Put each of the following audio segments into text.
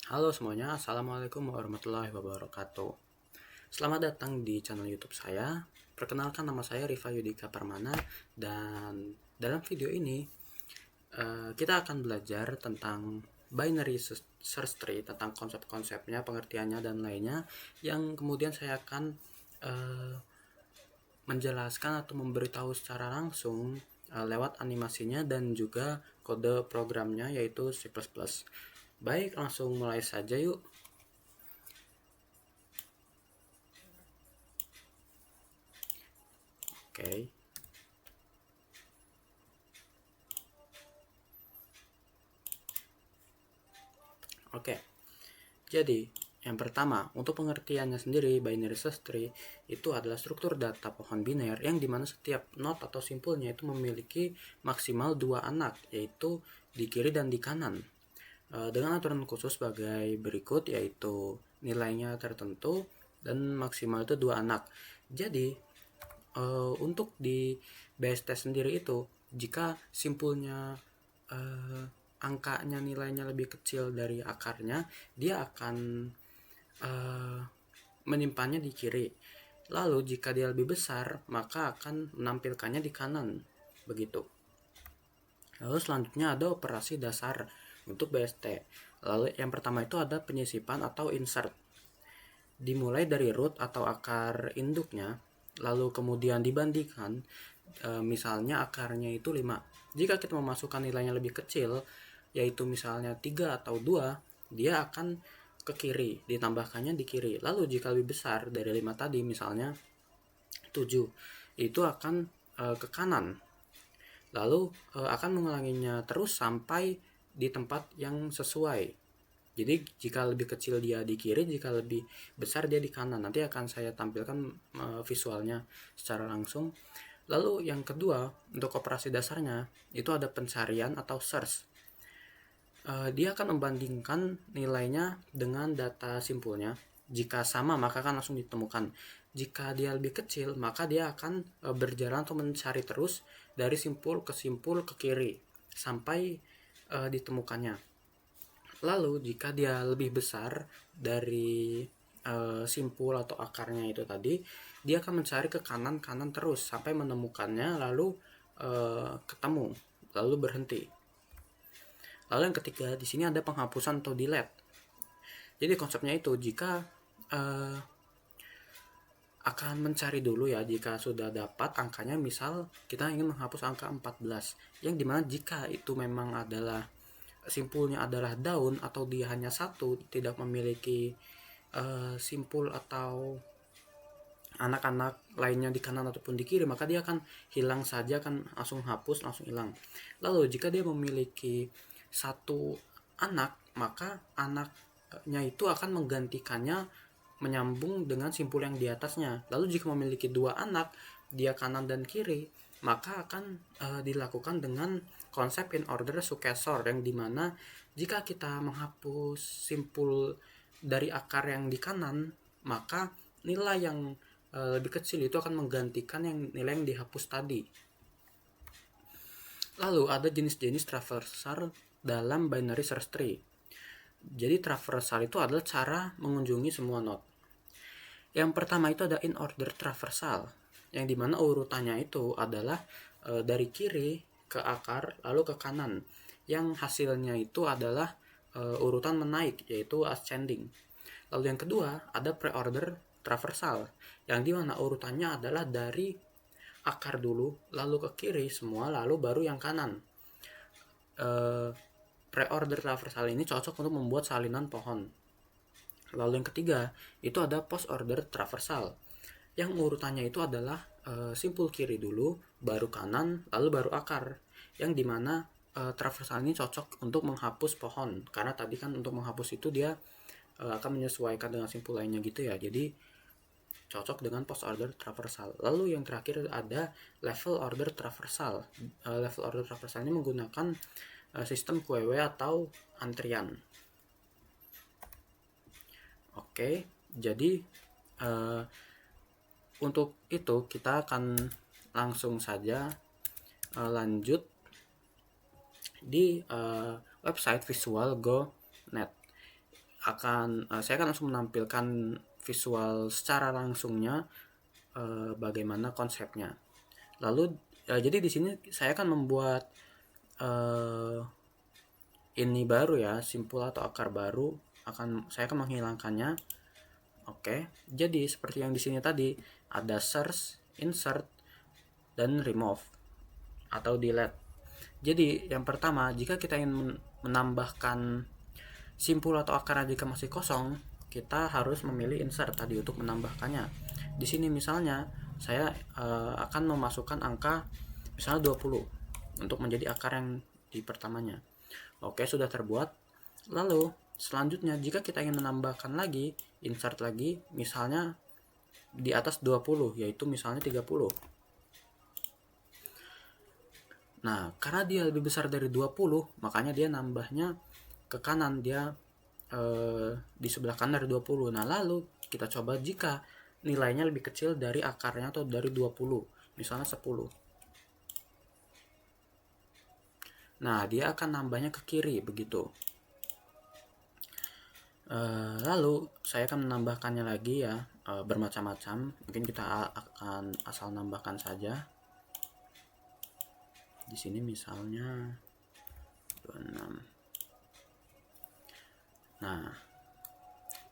Halo semuanya, Assalamualaikum warahmatullahi wabarakatuh. Selamat datang di channel YouTube saya. Perkenalkan, nama saya Rifa Yudika Permana, dan dalam video ini kita akan belajar tentang binary search tree, tentang konsep-konsepnya, pengertiannya, dan lainnya, yang kemudian saya akan menjelaskan atau memberitahu secara langsung lewat animasinya dan juga kode programnya, yaitu C++. Baik, langsung mulai saja yuk. Oke. Oke. Jadi, yang pertama, untuk pengertiannya sendiri, binary search tree itu adalah struktur data pohon biner yang dimana setiap node atau simpulnya itu memiliki maksimal 2 anak, yaitu di kiri dan di kanan. Dengan aturan khusus sebagai berikut, yaitu nilainya tertentu dan maksimal itu 2 anak. Jadi, untuk di base test sendiri itu, jika simpulnya angkanya nilainya lebih kecil dari akarnya, dia akan menyimpannya di kiri. Lalu jika dia lebih besar, maka akan menampilkannya di kanan. Begitu. Lalu selanjutnya ada operasi dasar untuk BST. Lalu yang pertama itu ada penyisipan atau insert. Dimulai dari root atau akar induknya, lalu kemudian dibandingkan, misalnya akarnya itu 5. Jika kita memasukkan nilainya lebih kecil, yaitu misalnya 3 atau 2, dia akan ke kiri, ditambahkannya di kiri. Lalu jika lebih besar dari 5 tadi, misalnya 7, itu akan ke kanan. Lalu akan mengulanginya terus sampai di tempat yang sesuai. Jadi jika lebih kecil dia di kiri, jika lebih besar dia di kanan. Nanti akan saya tampilkan visualnya secara langsung. Lalu yang kedua, untuk operasi dasarnya itu ada pencarian atau search. Dia akan membandingkan nilainya dengan data simpulnya. Jika sama, maka akan langsung ditemukan. Jika dia lebih kecil, maka dia akan berjalan atau mencari terus dari simpul ke kiri sampai ditemukannya. Lalu jika dia lebih besar dari simpul atau akarnya itu tadi, dia akan mencari ke kanan terus sampai menemukannya, lalu ketemu, lalu berhenti. Lalu yang ketiga, di sini ada penghapusan atau delete. Jadi konsepnya itu, jika akan mencari dulu ya, jika sudah dapat angkanya, misal kita ingin menghapus angka 14, yang dimana jika itu memang adalah simpulnya adalah daun atau dia hanya satu, tidak memiliki simpul atau anak-anak lainnya di kanan ataupun di kiri, maka dia akan hilang saja, akan langsung hapus, langsung hilang. Lalu jika dia memiliki satu anak, maka anaknya itu akan menggantikannya menyambung dengan simpul yang di atasnya. Lalu jika memiliki 2 anak, dia kanan dan kiri, maka akan dilakukan dengan konsep in order successor, yang dimana jika kita menghapus simpul dari akar yang di kanan, maka nilai yang lebih kecil itu akan menggantikan yang nilai yang dihapus tadi. Lalu ada jenis-jenis traversal dalam binary search tree. Jadi traversal itu adalah cara mengunjungi semua node. Yang pertama itu ada in order traversal, yang dimana urutannya itu adalah dari kiri ke akar lalu ke kanan, yang hasilnya itu adalah urutan menaik, yaitu ascending. Lalu yang kedua ada pre-order traversal, yang dimana urutannya adalah dari akar dulu, lalu ke kiri semua, lalu baru yang kanan. Pre-order traversal ini cocok untuk membuat salinan pohon. Lalu yang ketiga itu ada post order traversal, yang urutannya itu adalah simpul kiri dulu, baru kanan, lalu baru akar, yang dimana traversal ini cocok untuk menghapus pohon, karena tadi kan untuk menghapus itu dia akan menyesuaikan dengan simpul lainnya gitu ya, jadi cocok dengan post order traversal. Lalu yang terakhir ada level order traversal. Level order traversal ini menggunakan sistem QW atau antrian. Oke, jadi untuk itu kita akan langsung saja lanjut di website visual.go.net. saya akan langsung menampilkan visual secara langsungnya bagaimana konsepnya. Lalu jadi di sini saya akan membuat ini baru ya, simpul atau akar baru. Saya akan menghilangkannya. Oke, jadi seperti yang di sini tadi ada search, insert, dan remove atau delete. Jadi yang pertama, jika kita ingin menambahkan simpul atau akar jika masih kosong, kita harus memilih insert tadi untuk menambahkannya. Di sini misalnya saya akan memasukkan angka misalnya 20 untuk menjadi akar yang di pertamanya. Oke, sudah terbuat. Lalu selanjutnya jika kita ingin menambahkan lagi, insert lagi misalnya di atas 20, yaitu misalnya 30. Nah, karena dia lebih besar dari 20, makanya dia nambahnya ke kanan, dia di sebelah kanan dari 20. Nah, lalu kita coba jika nilainya lebih kecil dari akarnya atau dari 20, misalnya 10. Nah, dia akan nambahnya ke kiri begitu. Lalu saya akan menambahkannya lagi ya, bermacam-macam. Mungkin kita akan asal nambahkan saja. Di sini misalnya 26. Nah,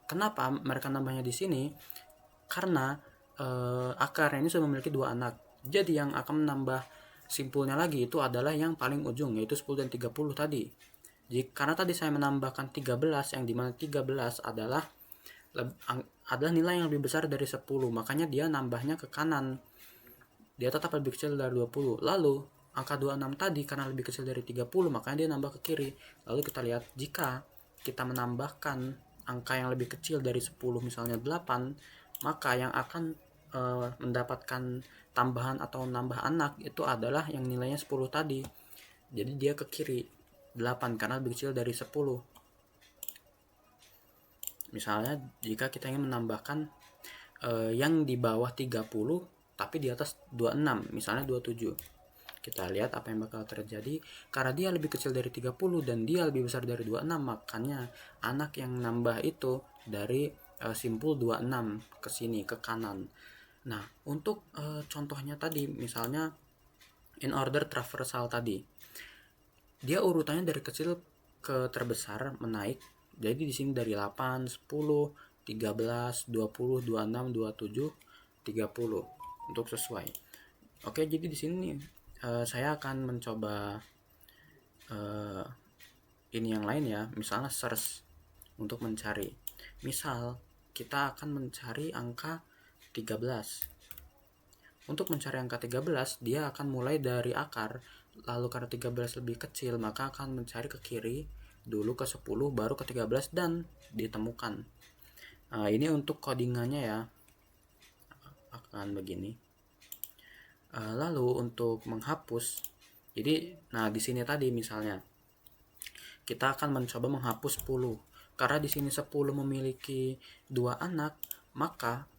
kenapa mereka nambahnya di sini? Karena akarnya ini sudah memiliki 2 anak. Jadi yang akan menambah simpulnya lagi itu adalah yang paling ujung, yaitu 10 dan 30 tadi. Jadi karena tadi saya menambahkan 13, yang dimana 13 adalah nilai yang lebih besar dari 10, makanya dia nambahnya ke kanan. Dia tetap lebih kecil dari 20. Lalu angka 26 tadi karena lebih kecil dari 30, makanya dia nambah ke kiri. Lalu kita lihat jika kita menambahkan angka yang lebih kecil dari 10, misalnya 8, maka yang akan mendapatkan tambahan atau nambah anak itu adalah yang nilainya 10 tadi. Jadi dia ke kiri 8 karena lebih kecil dari 10. Misalnya jika kita ingin menambahkan yang di bawah 30 tapi di atas 26, misalnya 27. Kita lihat apa yang bakal terjadi. Karena dia lebih kecil dari 30 dan dia lebih besar dari 26, makanya anak yang nambah itu dari simpul 26 ke sini, ke kanan. Nah, untuk contohnya tadi, misalnya in order traversal tadi, dia urutannya dari kecil ke terbesar menaik. Jadi di sini dari 8, 10, 13, 20, 26, 27, 30 untuk sesuai. Oke, jadi di sini saya akan mencoba ini yang lain ya, misalnya search untuk mencari. Misal kita akan mencari angka 13. Untuk mencari angka 13, dia akan mulai dari akar, lalu karena 13 lebih kecil, maka akan mencari ke kiri, dulu ke 10, baru ke 13, dan ditemukan. Nah, ini untuk codingannya ya, akan begini. Lalu untuk menghapus, jadi, nah di sini tadi misalnya, kita akan mencoba menghapus 10. Karena di sini 10 memiliki 2 anak, maka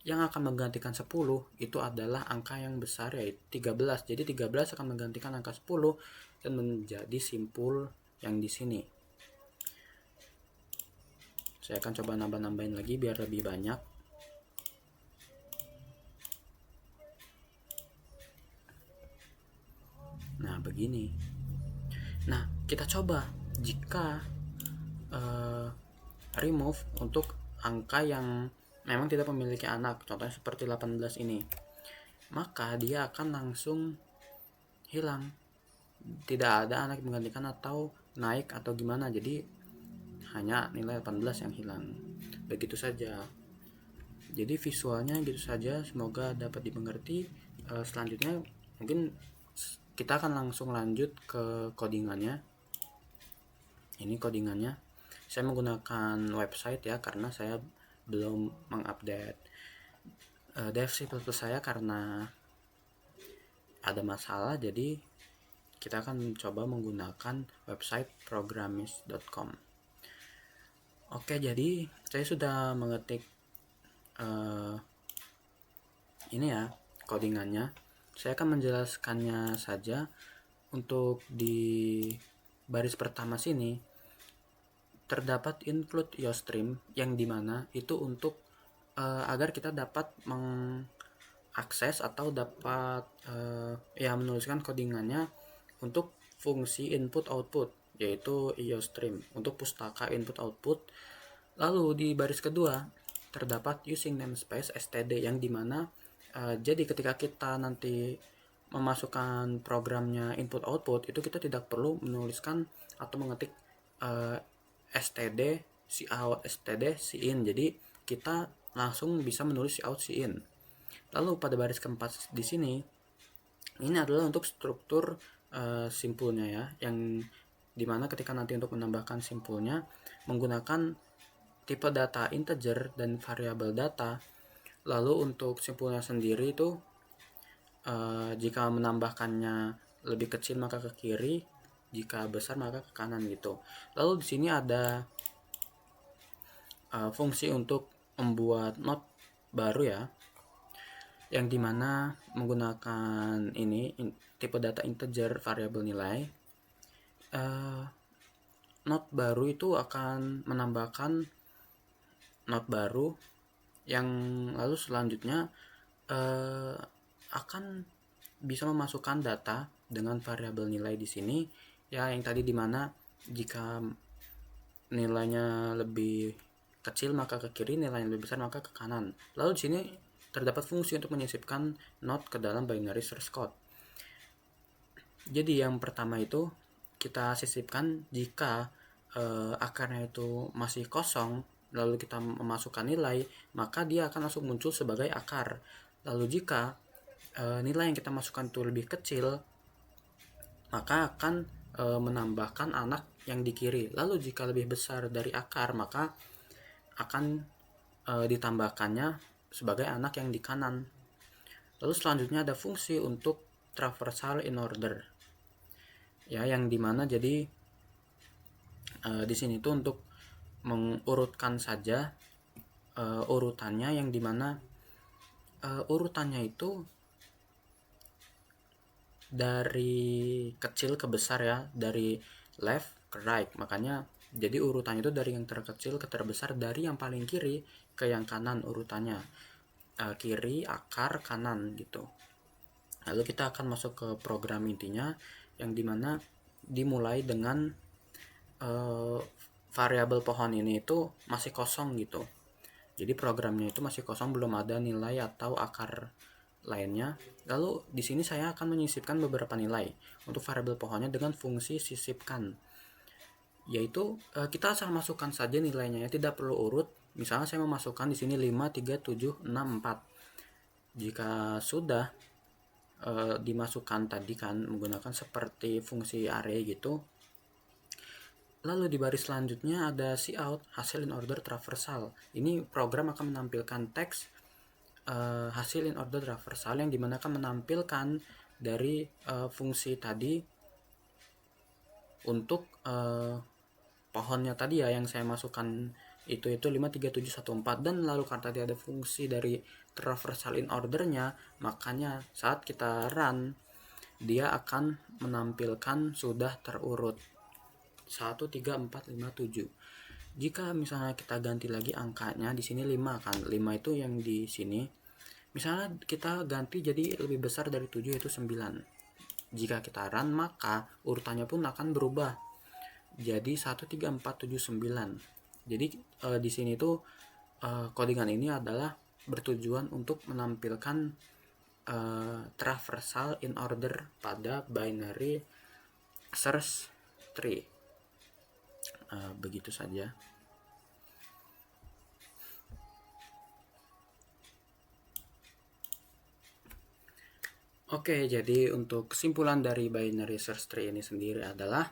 yang akan menggantikan 10 itu adalah angka yang besar, yaitu 13. Jadi 13 akan menggantikan angka 10 dan menjadi simpul yang di sini. Saya akan coba nambah-nambahin lagi biar lebih banyak. Nah, begini. Nah, kita coba jika remove untuk angka yang memang tidak memiliki anak, contohnya seperti 18 ini, maka dia akan langsung hilang, tidak ada anak yang menggantikan atau naik atau gimana, jadi hanya nilai 18 yang hilang. Begitu saja. Jadi visualnya gitu saja, semoga dapat dimengerti. Selanjutnya mungkin kita akan langsung lanjut ke codingannya. Ini codingannya. Saya menggunakan website ya, karena saya belum mengupdate Dev C++ saya karena ada masalah, jadi kita akan mencoba menggunakan website programmis.com. Oke, jadi saya sudah mengetik ini ya codingannya. Saya akan menjelaskannya saja. Untuk di baris pertama sini, terdapat include IOStream yang dimana itu untuk agar kita dapat mengakses atau dapat menuliskan codingannya untuk fungsi input output, yaitu IOStream untuk pustaka input output. Lalu di baris kedua terdapat using namespace std yang dimana jadi ketika kita nanti memasukkan programnya input output itu kita tidak perlu menuliskan atau mengetik std cout std cin, jadi kita langsung bisa menulis cout cin. Lalu pada baris keempat di sini ini adalah untuk struktur simpulnya ya, yang dimana ketika nanti untuk menambahkan simpulnya menggunakan tipe data integer dan variabel data. Lalu untuk simpulnya sendiri itu jika menambahkannya lebih kecil maka ke kiri, jika besar maka ke kanan gitu. Lalu di sini ada fungsi untuk membuat not baru ya, yang dimana menggunakan ini tipe data integer variabel nilai. Not baru itu akan menambahkan not baru yang lalu selanjutnya akan bisa memasukkan data dengan variabel nilai di sini ya, yang tadi dimana jika nilainya lebih kecil maka ke kiri, nilainya lebih besar maka ke kanan. Lalu di sini terdapat fungsi untuk menyisipkan not ke dalam binary source code. Jadi yang pertama itu kita sisipkan jika akarnya itu masih kosong, lalu kita memasukkan nilai, maka dia akan langsung muncul sebagai akar. Lalu jika nilai yang kita masukkan itu lebih kecil, maka akan menambahkan anak yang di kiri. Lalu jika lebih besar dari akar, maka akan ditambahkannya sebagai anak yang di kanan. Lalu selanjutnya ada fungsi untuk traversal in order ya, yang dimana jadi di sini tuh untuk mengurutkan saja urutannya, yang dimana urutannya itu dari kecil ke besar ya, dari left ke right. Makanya jadi urutannya itu dari yang terkecil ke terbesar, dari yang paling kiri ke yang kanan urutannya, kiri, akar, kanan gitu. Lalu kita akan masuk ke program intinya, yang dimana dimulai dengan variabel pohon ini itu masih kosong gitu. Jadi programnya itu masih kosong, belum ada nilai atau akar lainnya. Lalu di sini saya akan menyisipkan beberapa nilai untuk variabel pohonnya dengan fungsi sisipkan, yaitu kita asal masukkan saja nilainya ya, tidak perlu urut. Misalnya saya memasukkan di sini 5, 3, 7, 6, 4. Jika sudah dimasukkan tadi kan menggunakan seperti fungsi array gitu. Lalu di baris selanjutnya ada cout hasil in order traversal. Ini program akan menampilkan teks hasil in order traversal, yang dimana akan menampilkan dari fungsi tadi untuk pohonnya tadi ya, yang saya masukkan itu 5, 3, 7, 1, 4. Dan lalu karena tadi ada fungsi dari traversal in ordernya, makanya saat kita run dia akan menampilkan sudah terurut 1, 3, 4, 5, 7. Jika misalnya kita ganti lagi angkanya di sini 5 kan, 5 itu yang di sini. Misalnya kita ganti jadi lebih besar dari 7 yaitu 9. Jika kita run maka urutannya pun akan berubah jadi 1, 3, 4, 7, 9. Jadi di sini tuh codingan ini adalah bertujuan untuk menampilkan traversal in order pada binary search tree. Begitu saja. Oke, jadi untuk kesimpulan dari binary search tree ini sendiri adalah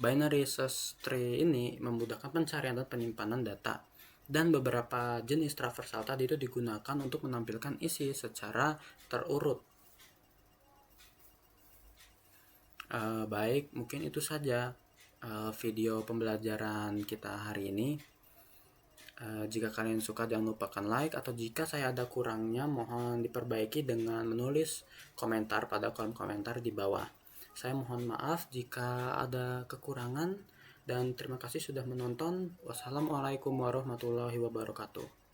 binary search tree ini memudahkan pencarian dan penyimpanan data, dan beberapa jenis traversal tadi itu digunakan untuk menampilkan isi secara terurut. Baik, mungkin itu saja video pembelajaran kita hari ini. Jika kalian suka jangan lupakan like, atau jika saya ada kurangnya mohon diperbaiki dengan menulis komentar pada kolom komentar di bawah. Saya mohon maaf jika ada kekurangan dan terima kasih sudah menonton. Wassalamualaikum warahmatullahi wabarakatuh.